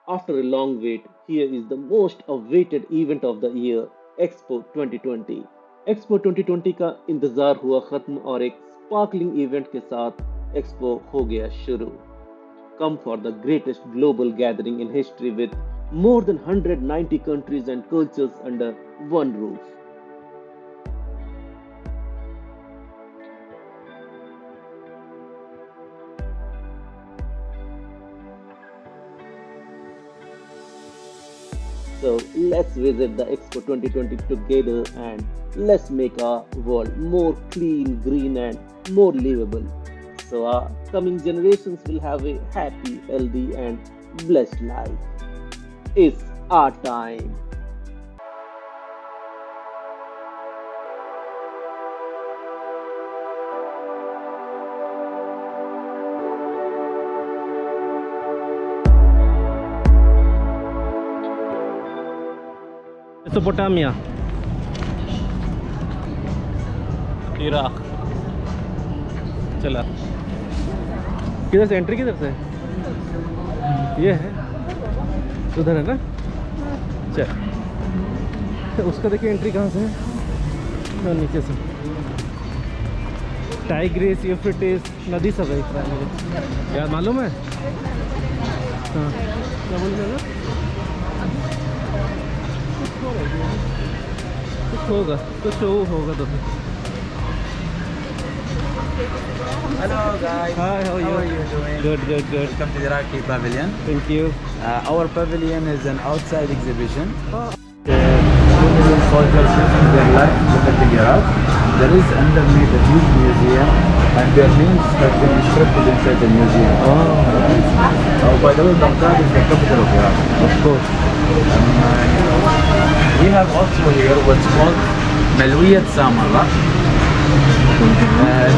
After a long wait, here is the most awaited event of the year, Expo 2020. Expo 2020 का इंतज़ार हुआ ख़त्म और एक स्पार्कलिंग इवेंट के साथ एक्सपो हो गया शुरू. Come for the greatest global gathering in history with more than 190 countries and cultures under one roof. So let's visit the Expo 2020 together and let's make our world more clean, green, and more livable. So our coming generations will have a happy, healthy, and blessed life. It's our time. Mesopotamia, Iraq. चला किधर से entry, किधर से? ये है उधर है ना. चल उसका देखिए एंट्री कहाँ से है. नीचे से टाइग्रिस, यूफ्रेटिस नदी सब है मुझे यार मालूम है. हाँ क्या बोल रहे हैं? कुछ होगा, कुछ होगा तो. Hello guys. Hi, how are you doing? Good. Welcome to the Iraqi Pavilion. Thank you. Our pavilion is an outside exhibition. Oh. 2 million soldiers risking their life protecting Iraq. There is underneath a huge museum and their names have been inscribed inside the museum. Oh. By the way, Baghdad is the capital of Iraq. Of course. We have also here what's called Malwiyat Samarra.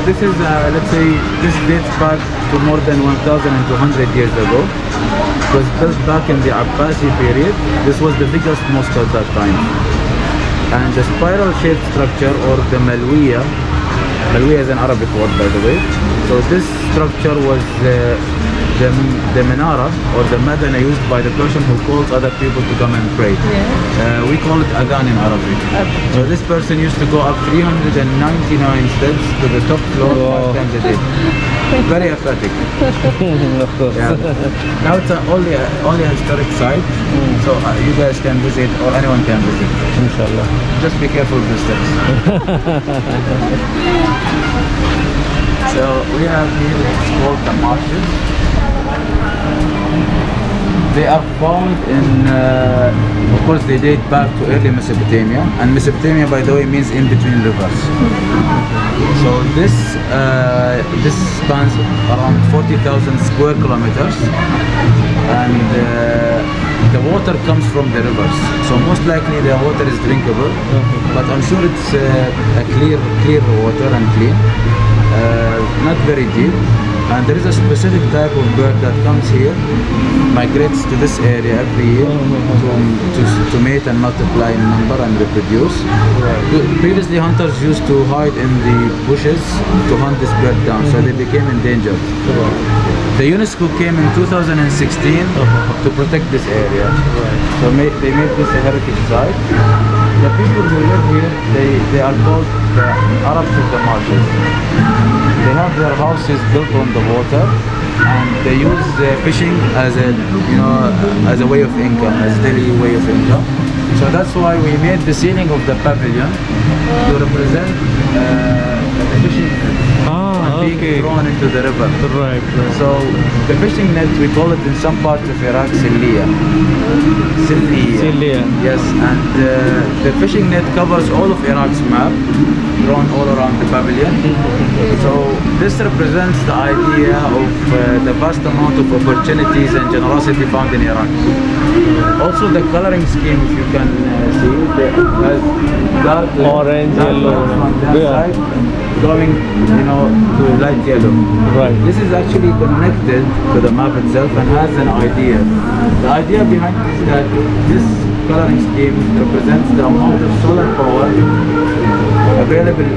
This is, let's say, this dates back to more than 1,200 years ago. It was built back in the Abbasi period. This was the biggest mosque at that time. And the spiral-shaped structure, or the Malwiya is an Arabic word, by the way. So this structure was the menara or the madana used by the person who calls other people to come and pray. We call it adhan in Arabic. So this person used to go up 399 steps to the top floor 5 times a day. Very athletic. Of course. Yeah. Now it's only a historic site, so you guys can visit, or anyone can visit. Inshallah. Just be careful with the steps. So we have here what's called the marshes. They are found in, of course, they date back to early Mesopotamia, and Mesopotamia, by the way, means in between rivers. So this spans around 40,000 square kilometers, and the water comes from the rivers. So most likely the water is drinkable, but I'm sure it's a clear water and clean, not very deep. And there is a specific type of bird that comes here, migrates to this area every year to mate and multiply in number and reproduce. Previously, hunters used to hide in the bushes to hunt this bird down, so they became endangered. The UNESCO came in 2016 to protect this area, so they made this a heritage site. The people who live here, they are called the Arabs of the marshes. They have their houses built on the water, and they use fishing as a way of income, as a daily way of income. So that's why we made the ceiling of the pavilion to represent the fishing net being thrown into the river. Right. So the fishing net, we call it in some parts of Iraq Silliya. Yes, and the fishing net covers all of Iraq's map, drawn all around the pavilion. So this represents the idea of the vast amount of opportunities and generosity found in Iraq. Also the coloring scheme, if you can see, has dark orange, yellow, on that side, going to light yellow. Right. This is actually connected to the map itself and has an idea. The idea behind it is that this coloring scheme represents the amount of solar power available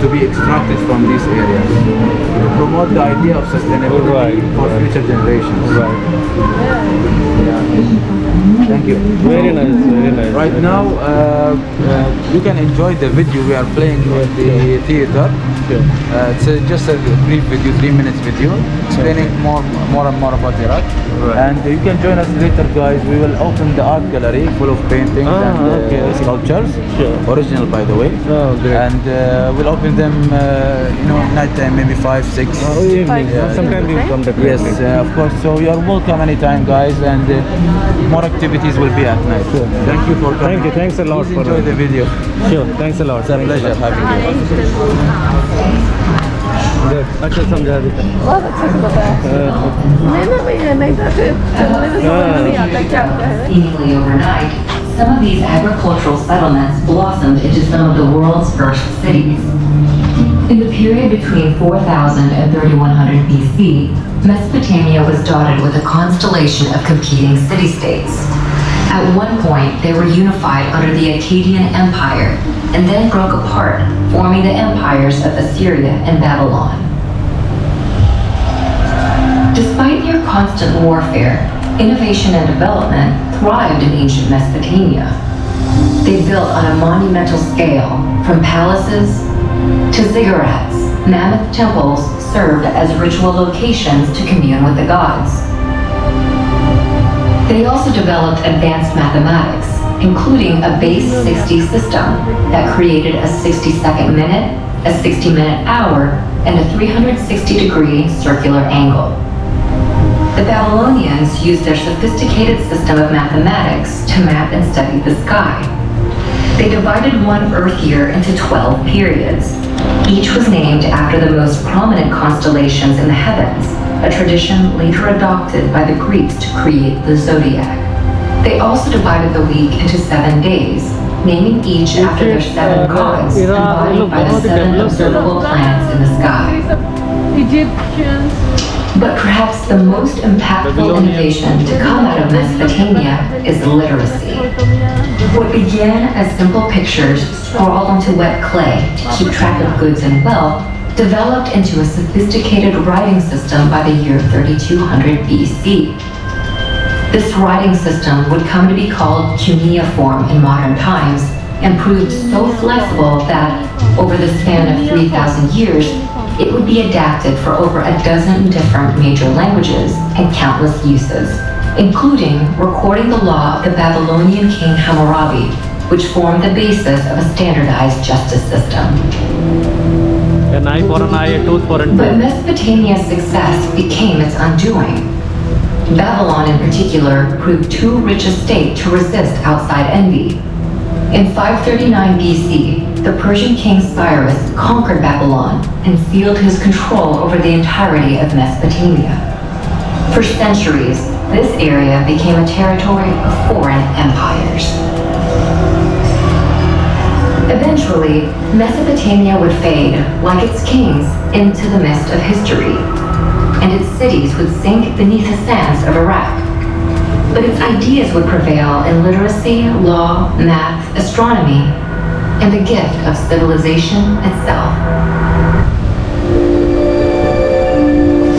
to be extracted from these areas to promote the idea of sustainability for future generations. Right. Yeah. Thank you. Very nice, very nice. Right now, you can enjoy the video we are playing in the theater. Sure. It's just a brief video, 3 minutes video, explaining more and more about Iraq. Right. And you can join us later, guys. We will open the art gallery full of paintings and sculptures. Sure. Original, by the way. Oh, great. And we'll open them, night time, maybe 5, 6. Evening. Sometime you come definitely. Yes, of course. So you are welcome anytime, guys, and more activities will be at night. Sure. Thank you for coming. Thank you. Thanks a lot Please for enjoy the video. Sure. Thanks a lot. It's a pleasure having you. Good. अच्छा समझा देता बहुत अच्छा से बताया मैंने भी ये नहीं था कि चलने में समझ नहीं आता क्या होता है Seemingly overnight, some of these agricultural settlements blossomed into some of the world's first cities. In the period between 4000 and 3100 BC, Mesopotamia was dotted with a constellation of competing city-states. At one point, they were unified under the Akkadian Empire and then broke apart, forming the empires of Assyria and Babylon. Despite near constant warfare, innovation and development thrived in ancient Mesopotamia. They built on a monumental scale, from palaces to ziggurats. Mammoth temples served as ritual locations to commune with the gods. They also developed advanced mathematics, including a base 60 system that created a 60-second minute, a 60-minute hour, and a 360-degree circular angle. The Babylonians used their sophisticated system of mathematics to map and study the sky. They divided one Earth year into 12 periods. Each was named after the most prominent constellations in the heavens, a tradition later adopted by the Greeks to create the zodiac. They also divided the week into 7 days, naming each after their 7 gods, embodied by the 7 observable planets in the sky. Egyptians But perhaps the most impactful innovation to come out of Mesopotamia is literacy. What began as simple pictures scrawled onto wet clay to keep track of goods and wealth developed into a sophisticated writing system by the year 3200 BC. This writing system would come to be called cuneiform in modern times and proved so flexible that, over the span of 3,000 years, it would be adapted for over a dozen different major languages and countless uses, including recording the law of the Babylonian king Hammurabi, which formed the basis of a standardized justice system. An eye for an eye, a tooth for a But tooth. Mesopotamia's success became its undoing. Babylon in particular proved too rich a state to resist outside envy. In 539 BC, the Persian king Cyrus conquered Babylon and sealed his control over the entirety of Mesopotamia. For centuries, this area became a territory of foreign empires. Eventually, Mesopotamia would fade, like its kings, into the mist of history, and its cities would sink beneath the sands of Iraq. But its ideas would prevail in literacy, law, math, astronomy, and the gift of civilization itself.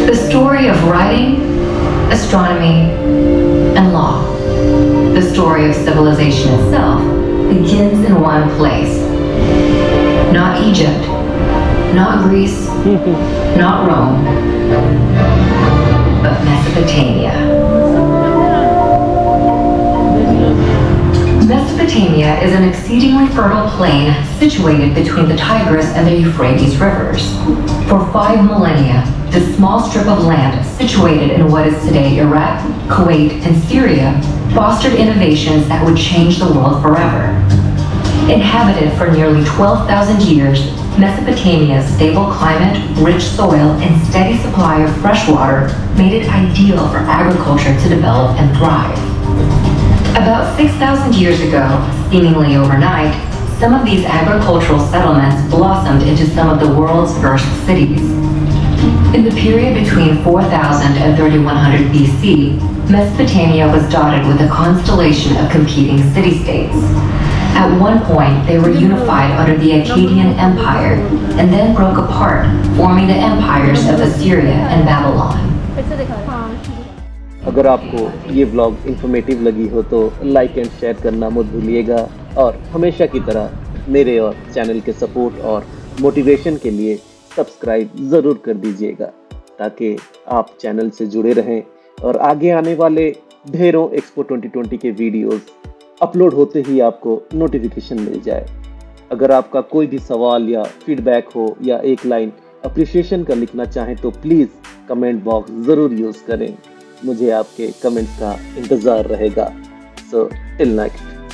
The story of writing, astronomy, and law. The story of civilization itself begins in one place. Not Egypt, not Greece, not Rome, but Mesopotamia. Mesopotamia is an exceedingly fertile plain situated between the Tigris and the Euphrates rivers. For 5 millennia, this small strip of land situated in what is today Iraq, Kuwait, and Syria fostered innovations that would change the world forever. Inhabited for nearly 12,000 years, Mesopotamia's stable climate, rich soil, and steady supply of fresh water made it ideal for agriculture to develop and thrive. About 6,000 years ago, seemingly overnight, some of these agricultural settlements blossomed into some of the world's first cities. In the period between 4000 and 3100 BC, Mesopotamia was dotted with a constellation of competing city-states. At one point, they were unified under the Akkadian Empire and then broke apart, forming the empires of Assyria and Babylon. अगर आपको ये vlog informative लगी हो तो like and share करना मत भूलिएगा, और हमेशा की तरह मेरे और चैनल के सपोर्ट और मोटिवेशन के लिए सब्सक्राइब ज़रूर कर दीजिएगा, ताकि आप चैनल से जुड़े रहें और आगे आने वाले ढेरों एक्सपो 2020 के वीडियोस अपलोड होते ही आपको नोटिफिकेशन मिल जाए। अगर आपका कोई भी सवाल या फीडबैक हो या एक लाइन अप्रिशिएशन का लिखना चाहें तो प्लीज़ कमेंट बॉक्स ज़रूर यूज़ करें। मुझे आपके कमेंट्स का इंतज़ार रहेगा। So till next.